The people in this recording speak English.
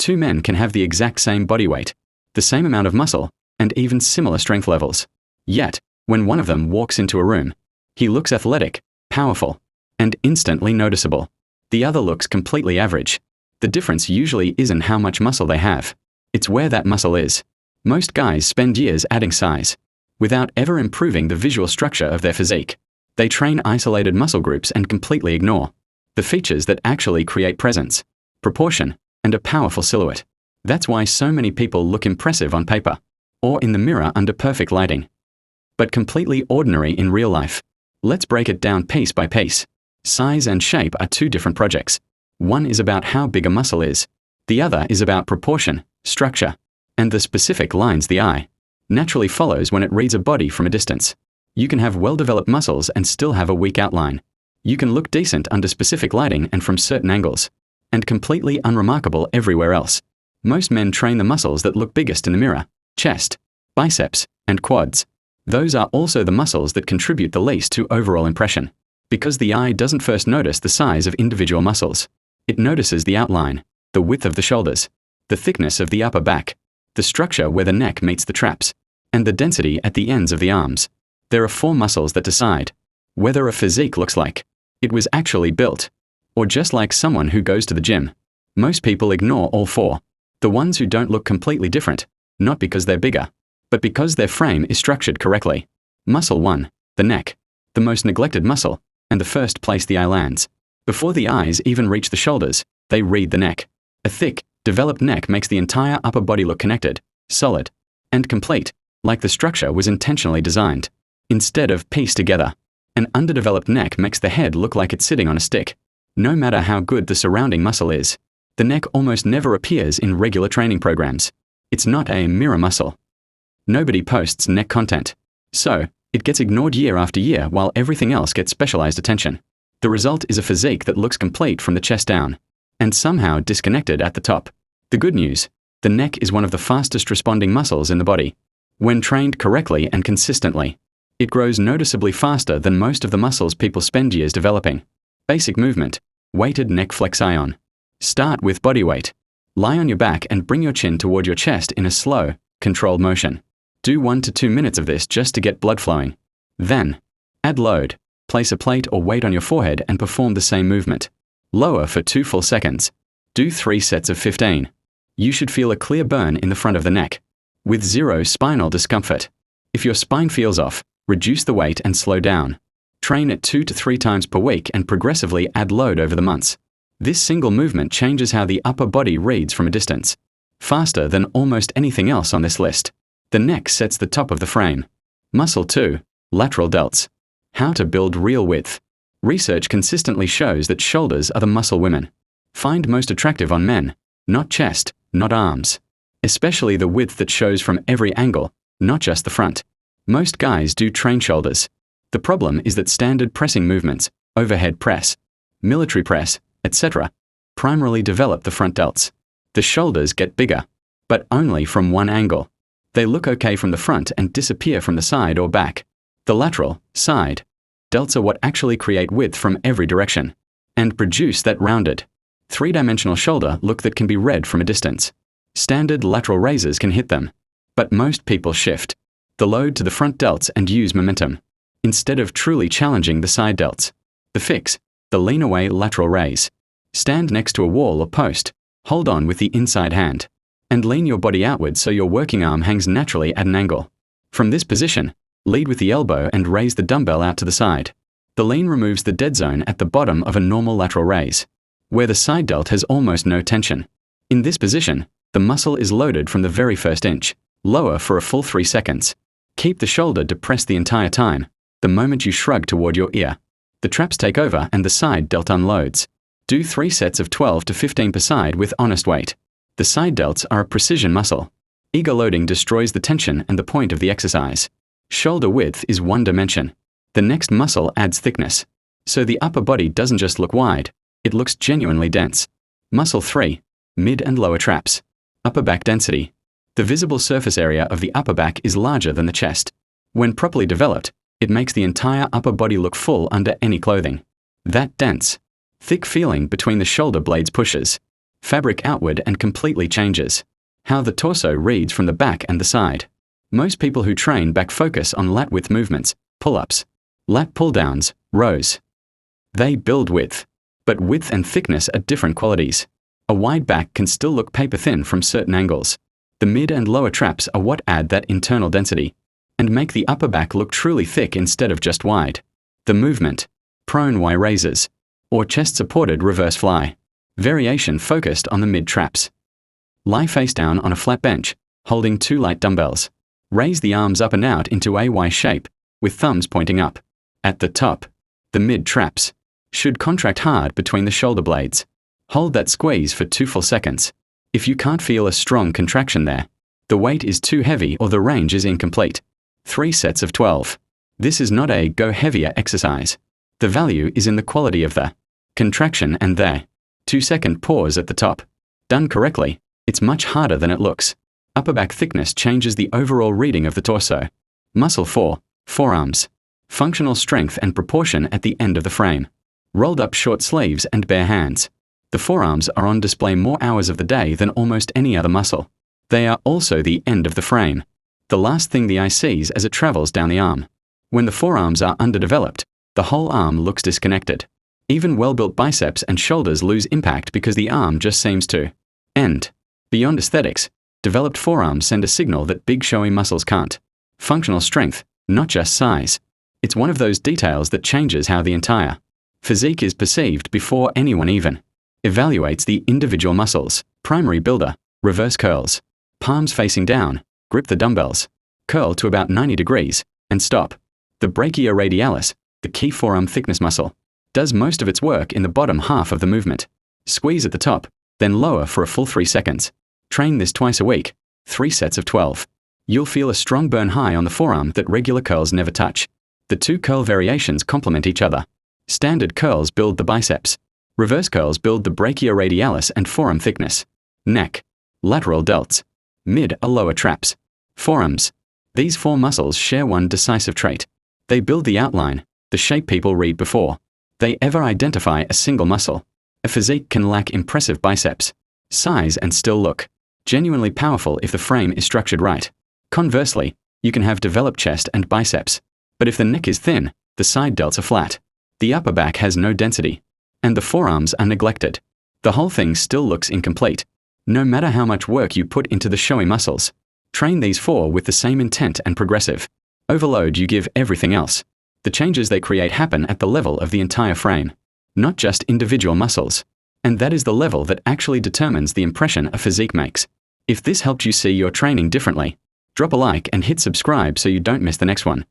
two men can have the exact same body weight, the same amount of muscle, and even similar strength levels. Yet, when one of them walks into a room, he looks athletic, powerful, and instantly noticeable. The other looks completely average. The difference usually isn't how much muscle they have. It's where that muscle is. Most guys spend years adding size, without ever improving the visual structure of their physique. They train isolated muscle groups and completely ignore the features that actually create presence, proportion, and a powerful silhouette. That's why so many people look impressive on paper, or in the mirror under perfect lighting, but completely ordinary in real life. Let's break it down piece by piece. Size and shape are two different projects. One is about how big a muscle is. The other is about proportion, structure, and the specific lines the eye naturally follows when it reads a body from a distance. You can have well-developed muscles and still have a weak outline. You can look decent under specific lighting and from certain angles, and completely unremarkable everywhere else. Most men train the muscles that look biggest in the mirror: chest, biceps, and quads. Those are also the muscles that contribute the least to overall impression, because the eye doesn't first notice the size of individual muscles. It notices the outline, the width of the shoulders, the thickness of the upper back, the structure where the neck meets the traps, and the density at the ends of the arms. There are 4 muscles that decide whether a physique looks like it was actually built, or just like someone who goes to the gym. Most people ignore all 4. The ones who don't look completely different, not because they're bigger, but because their frame is structured correctly. Muscle 1, the neck, the most neglected muscle, and the first place the eye lands. Before the eyes even reach the shoulders, they read the neck. A thick, developed neck makes the entire upper body look connected, solid, and complete, like the structure was intentionally designed, instead of pieced together. An underdeveloped neck makes the head look like it's sitting on a stick. No matter how good the surrounding muscle is, the neck almost never appears in regular training programs. It's not a mirror muscle. Nobody posts neck content, so it gets ignored year after year while everything else gets specialized attention. The result is a physique that looks complete from the chest down, and somehow disconnected at the top. The good news: the neck is one of the fastest responding muscles in the body. When trained correctly and consistently, it grows noticeably faster than most of the muscles people spend years developing. Basic movement: weighted neck flexion. Start with body weight. Lie on your back and bring your chin toward your chest in a slow, controlled motion. Do 1 to 2 minutes of this just to get blood flowing. Then, add load. Place a plate or weight on your forehead and perform the same movement. Lower for 2 full seconds. Do 3 sets of 15. You should feel a clear burn in the front of the neck, with 0 spinal discomfort. If your spine feels off, reduce the weight and slow down. Train it 2 to 3 times per week and progressively add load over the months. This single movement changes how the upper body reads from a distance, faster than almost anything else on this list. The neck sets the top of the frame. Muscle 2, lateral delts. How to build real width. Research consistently shows that shoulders are the muscle women find most attractive on men, not chest, not arms. Especially the width that shows from every angle, not just the front. Most guys do train shoulders. The problem is that standard pressing movements, overhead press, military press, etc., primarily develop the front delts. The shoulders get bigger, but only from one angle. They look okay from the front and disappear from the side or back. The lateral, side, delts are what actually create width from every direction, and produce that rounded, 3-dimensional shoulder look that can be read from a distance. Standard lateral raises can hit them, but most people shift the load to the front delts and use momentum, instead of truly challenging the side delts. The fix: the lean away lateral raise. Stand next to a wall or post, hold on with the inside hand, and lean your body outward so your working arm hangs naturally at an angle. From this position, lead with the elbow and raise the dumbbell out to the side. The lean removes the dead zone at the bottom of a normal lateral raise, where the side delt has almost no tension. In this position, the muscle is loaded from the very first inch. Lower for a full 3 seconds. Keep the shoulder depressed the entire time. The moment you shrug toward your ear, the traps take over and the side delt unloads. Do 3 sets of 12 to 15 per side with honest weight. The side delts are a precision muscle. Eager loading destroys the tension and the point of the exercise. Shoulder width is one dimension. The next muscle adds thickness. So the upper body doesn't just look wide, it looks genuinely dense. Muscle 3, mid and lower traps. Upper back density. The visible surface area of the upper back is larger than the chest. When properly developed, it makes the entire upper body look full under any clothing. That dense, thick feeling between the shoulder blades pushes fabric outward and completely changes. How the torso reads from the back and the side. Most people who train back focus on lat width movements, pull-ups, lat pull-downs, rows. They build width. But width and thickness are different qualities. A wide back can still look paper-thin from certain angles. The mid and lower traps are what add that internal density and make the upper back look truly thick instead of just wide. The movement, prone Y raises, or chest-supported reverse fly. Variation focused on the mid-traps. Lie face down on a flat bench, holding 2 light dumbbells. Raise the arms up and out into a Y shape, with thumbs pointing up. At the top, the mid-traps should contract hard between the shoulder blades. Hold that squeeze for 2 full seconds. If you can't feel a strong contraction there, the weight is too heavy or the range is incomplete. 3 sets of 12. This is not a go heavier exercise. The value is in the quality of the contraction and the 2-second pause at the top. Done correctly, it's much harder than it looks. Upper back thickness changes the overall reading of the torso. Muscle 4, forearms. Functional strength and proportion at the end of the frame. Rolled up short sleeves and bare hands. The forearms are on display more hours of the day than almost any other muscle. They are also the end of the frame, the last thing the eye sees as it travels down the arm. When the forearms are underdeveloped, the whole arm looks disconnected. Even well-built biceps and shoulders lose impact because the arm just seems to end. Beyond aesthetics, developed forearms send a signal that big showy muscles can't. Functional strength, not just size. It's one of those details that changes how the entire physique is perceived before anyone even evaluates the individual muscles. Primary builder, reverse curls. Palms facing down, grip the dumbbells. Curl to about 90 degrees, and stop. The brachioradialis, the key forearm thickness muscle, does most of its work in the bottom half of the movement. Squeeze at the top, then lower for a full 3 seconds. Train this twice a week, 3 sets of 12. You'll feel a strong burn high on the forearm that regular curls never touch. The 2 curl variations complement each other. Standard curls build the biceps. Reverse curls build the brachioradialis and forearm thickness. Neck, lateral delts. Mid are lower traps. Forearms. These 4 muscles share one decisive trait. They build the outline, the shape people read before they ever identify a single muscle. A physique can lack impressive biceps, size and still look genuinely powerful if the frame is structured right. Conversely, you can have developed chest and biceps, but if the neck is thin, the side delts are flat, the upper back has no density, and the forearms are neglected. The whole thing still looks incomplete, no matter how much work you put into the showy muscles. Train these 4 with the same intent and progressive overload you give everything else. The changes they create happen at the level of the entire frame, not just individual muscles. And that is the level that actually determines the impression a physique makes. If this helped you see your training differently, drop a like and hit subscribe so you don't miss the next one.